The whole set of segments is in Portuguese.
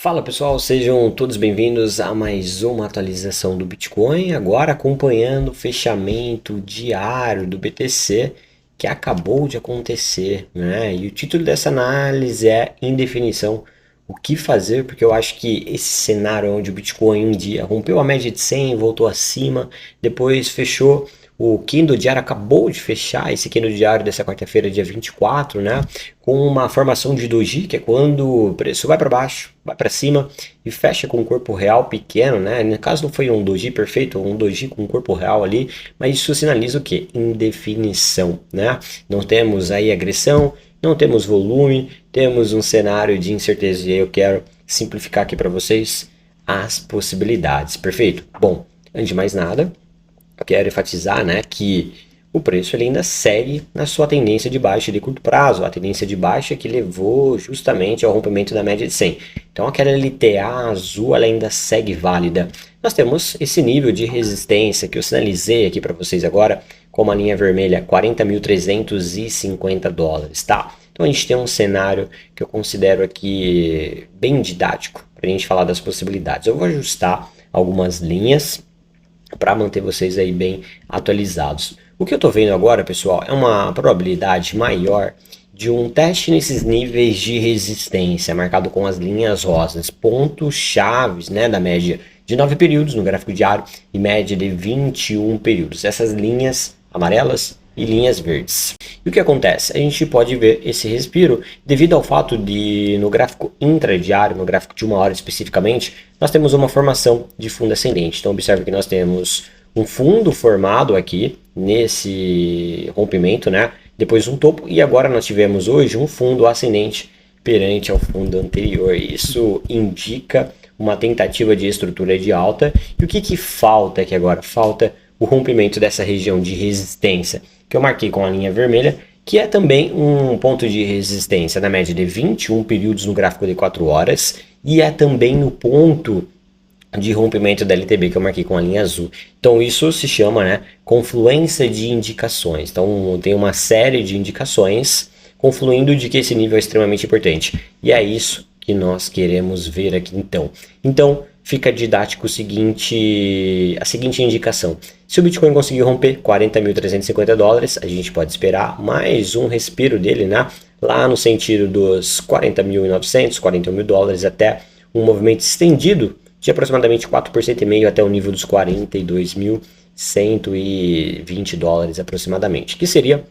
Fala pessoal, sejam todos bem-vindos a mais uma atualização do Bitcoin, agora acompanhando o fechamento diário do BTC que acabou de acontecer, né? E o título dessa análise é Indefinição, o que fazer, porque eu acho que esse cenário onde o Bitcoin um dia rompeu a média de 100, voltou acima, depois fechou. O candle diário acabou de fechar, esse candle diário dessa quarta-feira, dia 24, né? Com uma formação de doji, que é quando o preço vai para baixo, vai para cima e fecha com um corpo real pequeno, né? No caso não foi um doji perfeito, um doji com um corpo real ali, mas isso sinaliza o quê? Indefinição, né? Não temos aí agressão, não temos volume, temos um cenário de incerteza e eu quero simplificar aqui para vocês as possibilidades, perfeito? Bom, antes de mais nada, quero enfatizar, né, que o preço ele ainda segue na sua tendência de baixa de curto prazo, a tendência de baixa que levou justamente ao rompimento da média de 100. Então aquela LTA azul ela ainda segue válida. Nós temos esse nível de resistência que eu sinalizei aqui para vocês agora como a linha vermelha, 40.350 dólares, tá? Então a gente tem um cenário que eu considero aqui bem didático para a gente falar das possibilidades. Eu vou ajustar algumas linhas para manter vocês aí bem atualizados. O que eu estou vendo agora, pessoal, é uma probabilidade maior de um teste nesses níveis de resistência, marcado com as linhas rosas, pontos chaves, né, da média de 9 períodos no gráfico diário e média de 21 períodos. Essas linhas amarelas e linhas verdes. E o que acontece? A gente pode ver esse respiro devido ao fato de, no gráfico intradiário, no gráfico de 1 hora especificamente, nós temos uma formação de fundo ascendente. Então observe que nós temos um fundo formado aqui nesse rompimento, né? Depois um topo e agora nós tivemos hoje um fundo ascendente perante ao fundo anterior. Isso indica uma tentativa de estrutura de alta. E o que falta aqui agora? Falta o rompimento dessa região de resistência que eu marquei com a linha vermelha, que é também um ponto de resistência na média de 21 períodos no gráfico de 4 horas e é também o ponto de rompimento da LTB que eu marquei com a linha azul. Então isso se chama, né, confluência de indicações. Então tem uma série de indicações confluindo de que esse nível é extremamente importante. E é isso que nós queremos ver aqui então. Então fica didático a seguinte indicação. Se o Bitcoin conseguir romper 40.350 dólares, a gente pode esperar mais um respiro dele, né? Lá no sentido dos 40.900, 41 mil dólares, até um movimento estendido de aproximadamente 4,5% até o nível dos 42.120 dólares aproximadamente, que seria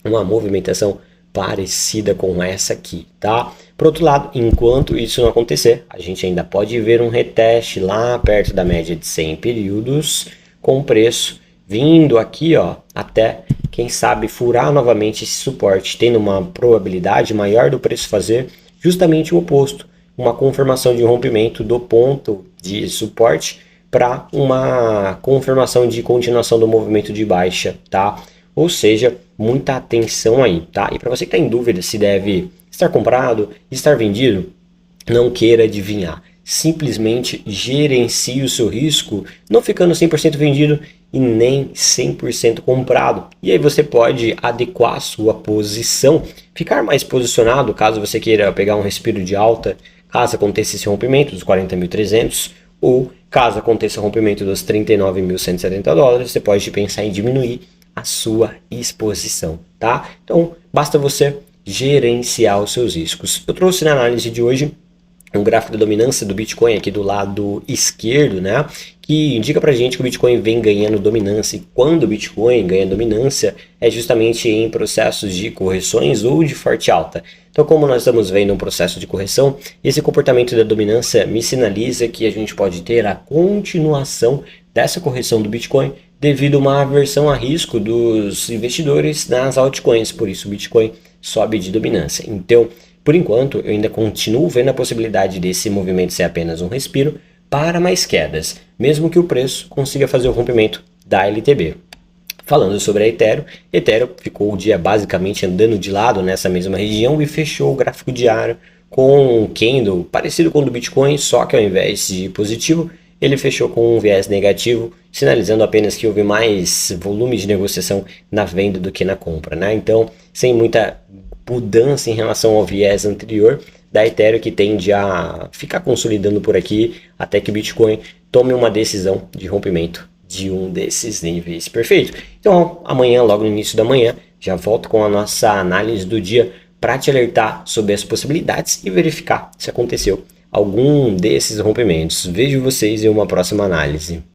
uma movimentação parecida com essa aqui, tá? Por outro lado, enquanto isso não acontecer, a gente ainda pode ver um reteste lá perto da média de 100 períodos, com o preço vindo aqui, ó, até, quem sabe, furar novamente esse suporte, tendo uma probabilidade maior do preço fazer justamente o oposto, uma confirmação de rompimento do ponto de suporte para uma confirmação de continuação do movimento de baixa, tá? Ou seja, muita atenção aí, tá? E para você que está em dúvida se deve estar comprado, estar vendido, não queira adivinhar. Simplesmente gerencie o seu risco, não ficando 100% vendido e nem 100% comprado. E aí você pode adequar a sua posição, ficar mais posicionado caso você queira pegar um respiro de alta, caso aconteça esse rompimento dos 40.300 ou caso aconteça o rompimento dos 39.170 dólares, você pode pensar em diminuir a sua exposição, tá? Então, basta você gerenciar os seus riscos. Eu trouxe na análise de hoje um gráfico da dominância do Bitcoin aqui do lado esquerdo, né? Que indica pra gente que o Bitcoin vem ganhando dominância e quando o Bitcoin ganha dominância é justamente em processos de correções ou de forte alta. Então, como nós estamos vendo um processo de correção, esse comportamento da dominância me sinaliza que a gente pode ter a continuação dessa correção do Bitcoin devido a uma aversão a risco dos investidores nas altcoins, por isso o Bitcoin sobe de dominância. Então, por enquanto, eu ainda continuo vendo a possibilidade desse movimento ser apenas um respiro para mais quedas, mesmo que o preço consiga fazer o rompimento da LTB. Falando sobre a Ethereum ficou o dia basicamente andando de lado nessa mesma região e fechou o gráfico diário com um candle parecido com o do Bitcoin, só que ao invés de positivo, ele fechou com um viés negativo, sinalizando apenas que houve mais volume de negociação na venda do que na compra, né? Então, sem muita mudança em relação ao viés anterior, da Ethereum que tende a ficar consolidando por aqui até que o Bitcoin tome uma decisão de rompimento de um desses níveis. Perfeito? Então amanhã, logo no início da manhã, já volto com a nossa análise do dia para te alertar sobre as possibilidades e verificar se aconteceu algum desses rompimentos. Vejo vocês em uma próxima análise.